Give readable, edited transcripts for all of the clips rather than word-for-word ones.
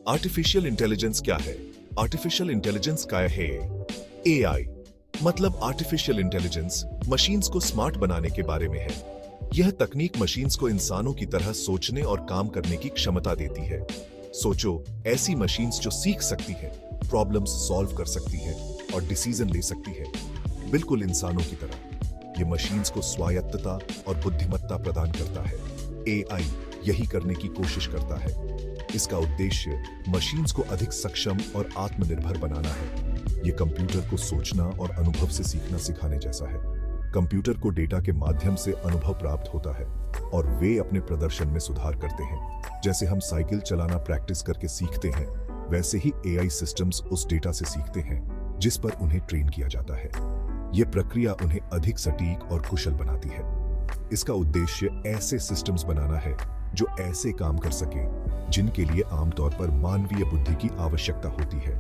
Artificial intelligence क्या है? Artificial intelligence क्या है? एआई मतलब आर्टिफिशियल इंटेलिजेंस मशीन्स को स्मार्ट बनाने के बारे में है। यह तकनीक मशीन्स को इंसानों की तरह सोचने और काम करने की क्षमता देती है। सोचो, ऐसी मशीन्स जो सीख सकती है, प्रॉब्लम्स सॉल्व कर सकती है और डिसीजन ले सकती है, बिल्कुल इंसानों की तरह। ये मशीन्स को स्वायत्तता और बुद्धिमत्ता प्रदान करता है। एआई यही करने की कोशिश करता है। इसका उद्देश्य मशीन्स को अधिक सक्षम और आत्मनिर्भर बनाना है। ये कंप्यूटर को सोचना और अनुभव से सीखना सिखाने जैसा है। कंप्यूटर को डेटा के माध्यम से अनुभव प्राप्त होता है और वे अपने प्रदर्शन में सुधार करते हैं। जैसे हम साइकिल चलाना प्रैक्टिस करके सीखते हैं, वैसे ही एआई सिस्टम्स उस डेटा से सीखते हैं जिस पर उन्हें ट्रेन किया जाता है। यह प्रक्रिया उन्हें अधिक सटीक और कुशल बनाती है। इसका उद्देश्य ऐसे सिस्टम्स बनाना है जो ऐसे काम कर सकें जिनके लिए आमतौर पर मानवीय बुद्धि की आवश्यकता होती है।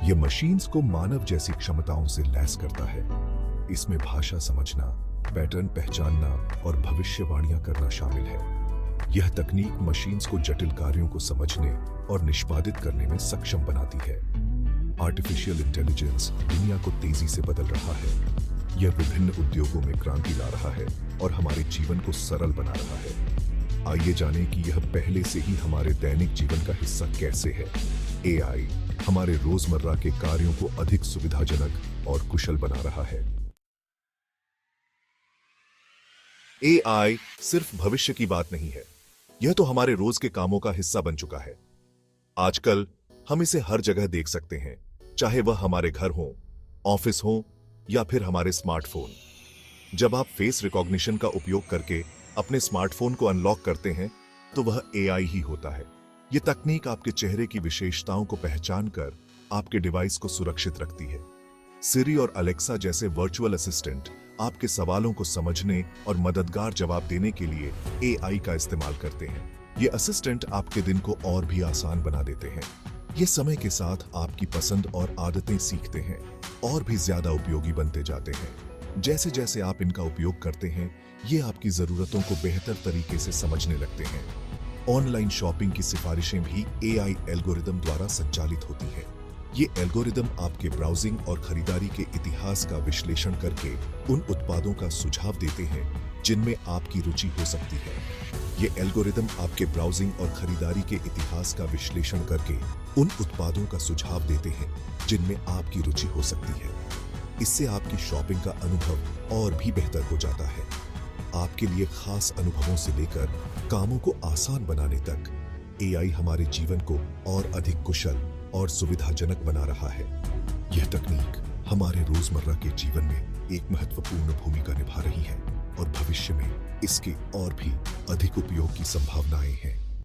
यह मशीन्स को मानव जैसी क्षमताओं से लैस करता है। इसमें भाषा समझना, पैटर्न पहचानना और भविष्यवाणियां करना शामिल है। यह तकनीक मशीन्स को जटिल कार्यों को समझने और निष्पादित करने में सक्षम बनाती है। आर्टिफिशियल इंटेलिजेंस दुनिया को तेजी से बदल रहा है। यह विभिन्न उद्योगों में क्रांति ला रहा है और हमारे जीवन को सरल बना रहा है। आइए जानें कि यह पहले से ही हमारे दैनिक जीवन का हिस्सा कैसे है। एआई हमारे रोजमर्रा के कार्यों को अधिक सुविधाजनक और कुशल बना रहा है। एआई सिर्फ भविष्य की बात नहीं है, यह तो हमारे रोज के कामों का हिस्सा बन चुका है। आजकल हम इसे हर जगह देख सकते हैं, चाहे वह हमारे घर हो, ऑफिस हो या फिर हमारे स्मार्टफोन। जब आप फेस रिकॉग्निशन का उपयोग करके अपने स्मार्टफोन को अनलॉक करते हैं, तो वह एआई ही होता है। यह तकनीक आपके चेहरे की विशेषताओं को पहचान कर आपके डिवाइस को सुरक्षित रखती है। सिरी और अलेक्सा जैसे वर्चुअल असिस्टेंट आपके सवालों को समझने और मददगार जवाब देने के लिए एआई का इस्तेमाल करते हैं। ये असिस्टेंट आपके दिन को और भी आसान बना देते हैं। ये समय के साथ आपकी पसंद और आदतें सीखते हैं और भी ज्यादा उपयोगी बनते जाते हैं। जैसे जैसे आप इनका उपयोग करते हैं, ये आपकी जरूरतों को बेहतर तरीके से समझने लगते हैं। ऑनलाइन शॉपिंग की सिफारिशें भी एआई एल्गोरिदम द्वारा संचालित होती हैं। ये एल्गोरिदम आपके ब्राउजिंग और खरीदारी के इतिहास का विश्लेषण करके उन उत्पादों का सुझाव देते हैं जिनमें आपकी रुचि हो सकती है। ये एल्गोरिदम आपके ब्राउजिंग और खरीदारी के इतिहास का विश्लेषण करके उन उत्पादों का सुझाव देते हैं जिनमें आपकी रुचि हो सकती है। इससे आपकी शॉपिंग का अनुभव और भी बेहतर हो जाता है। आपके लिए खास अनुभवों से लेकर कामों को आसान बनाने तक एआई हमारे जीवन को और अधिक कुशल और सुविधाजनक बना रहा है। यह तकनीक हमारे रोजमर्रा के जीवन में एक महत्वपूर्ण भूमिका निभा रही है और भविष्य में इसके और भी अधिक उपयोग की संभावनाएं हैं।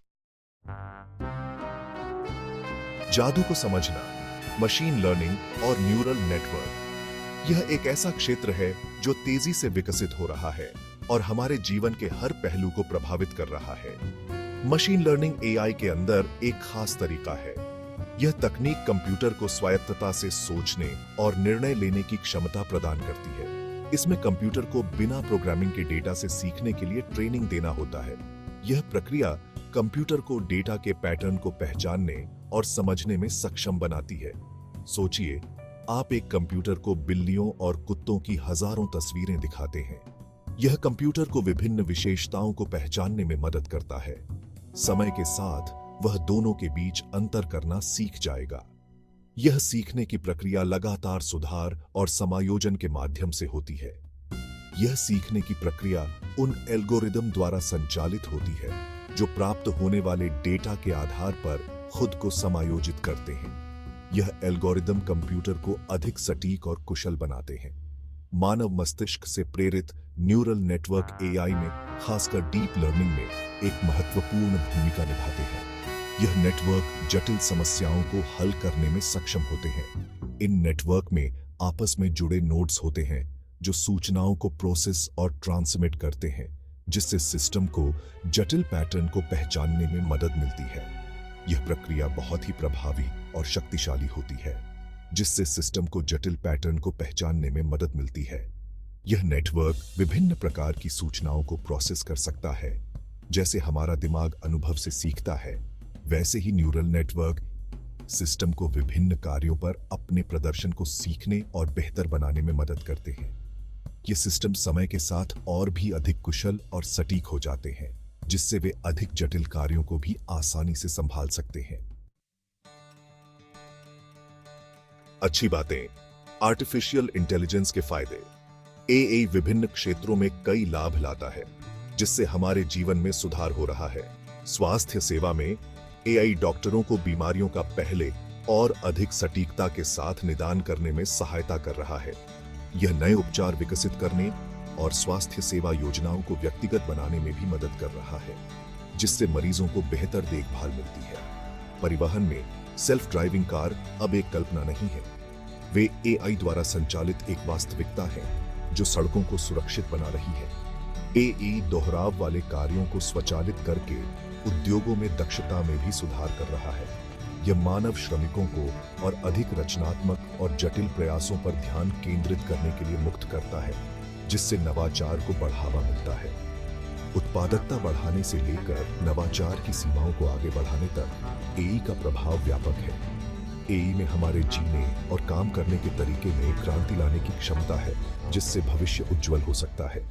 जादू को समझना, मशीन लर्निंग और न्यूरल नेटवर्क यह एक ऐसा क्षेत्र है जो तेजी से विकसित हो रहा है और हमारे जीवन के हर पहलू को प्रभावित कर रहा है। मशीन लर्निंग एआई के अंदर एक खास तरीका है। यह तकनीक कंप्यूटर को स्वायत्तता से सोचने और निर्णय लेने की क्षमता प्रदान करती है। इसमें कंप्यूटर को बिना प्रोग्रामिंग के डेटा से सीखने के लिए ट्रेनिंग देना होता है। यह प्रक्रिया कंप्यूटर को डेटा के पैटर्न को पहचानने और समझने में सक्षम बनाती है। सोचिए, आप एक कंप्यूटर को बिल्लियों और कुत्तों की हजारों तस्वीरें दिखाते हैं। यह कंप्यूटर को विभिन्न विशेषताओं को पहचानने में मदद करता है। समय के साथ वह दोनों के बीच अंतर करना सीख जाएगा। यह सीखने की प्रक्रिया लगातार सुधार और समायोजन के माध्यम से होती है। यह सीखने की प्रक्रिया उन एल्गोरिदम द्वारा संचालित होती है जो प्राप्त होने वाले डेटा के आधार पर खुद को समायोजित करते हैं। यह एल्गोरिदम कंप्यूटर को अधिक सटीक और कुशल बनाते हैं। मानव मस्तिष्क से प्रेरित न्यूरल नेटवर्क एआई में, खासकर डीप लर्निंग में, एक महत्वपूर्ण भूमिका निभाते हैं। यह नेटवर्क जटिल समस्याओं को हल करने में सक्षम होते हैं। इन नेटवर्क में आपस में जुड़े नोड्स होते हैं जो सूचनाओं को प्रोसेस और ट्रांसमिट करते हैं, जिससे सिस्टम को जटिल पैटर्न को पहचानने में मदद मिलती है। यह प्रक्रिया बहुत ही प्रभावी और शक्तिशाली होती है, जिससे सिस्टम को जटिल पैटर्न को पहचानने में मदद मिलती है। यह नेटवर्क विभिन्न प्रकार की सूचनाओं को प्रोसेस कर सकता है, जैसे हमारा दिमाग अनुभव से सीखता है, वैसे ही न्यूरल नेटवर्क सिस्टम को विभिन्न कार्यों पर अपने प्रदर्शन को सीखने और बेहतर बनाने में मदद करते हैं। ये सिस्टम समय के साथ और भी अधिक कुशल और सटीक हो जाते हैं, जिससे वे अधिक जटिल कार्यों को भी आसानी से संभाल सकते हैं। अच्छी बातें। आर्टिफिशियल इंटेलिजेंस के फायदे। एआई विभिन्न क्षेत्रों में कई लाभ लाता है, जिससे हमारे जीवन में सुधार हो रहा है। स्वास्थ्य सेवा में एआई डॉक्टरों को बीमारियों का पहले और अधिक सटीकता के साथ निदान करने में सहायता कर रहा है। यह नए उपचार विकसित करने और स्वास्थ्य सेवा योजनाओं को व्यक्तिगत बनाने में भी मदद कर रहा है, जिससे मरीजों को बेहतर देखभाल मिलती है। परिवहन में सेल्फ ड्राइविंग कार अब एक कल्पना नहीं है, वे एआई द्वारा संचालित एक वास्तविकता है जो सड़कों को सुरक्षित बना रही है। एआई दोहराव वाले कार्यों को स्वचालित करके उद्योगों में दक्षता में भी सुधार कर रहा है। यह मानव श्रमिकों को और अधिक रचनात्मक और जटिल प्रयासों पर ध्यान केंद्रित करने के लिए मुक्त करता है, जिससे नवाचार को बढ़ावा मिलता है। उत्पादकता बढ़ाने से लेकर नवाचार की सीमाओं को आगे बढ़ाने तक एआई का प्रभाव व्यापक है। एआई में हमारे जीने और काम करने के तरीके में क्रांति लाने की क्षमता है, जिससे भविष्य उज्जवल हो सकता है।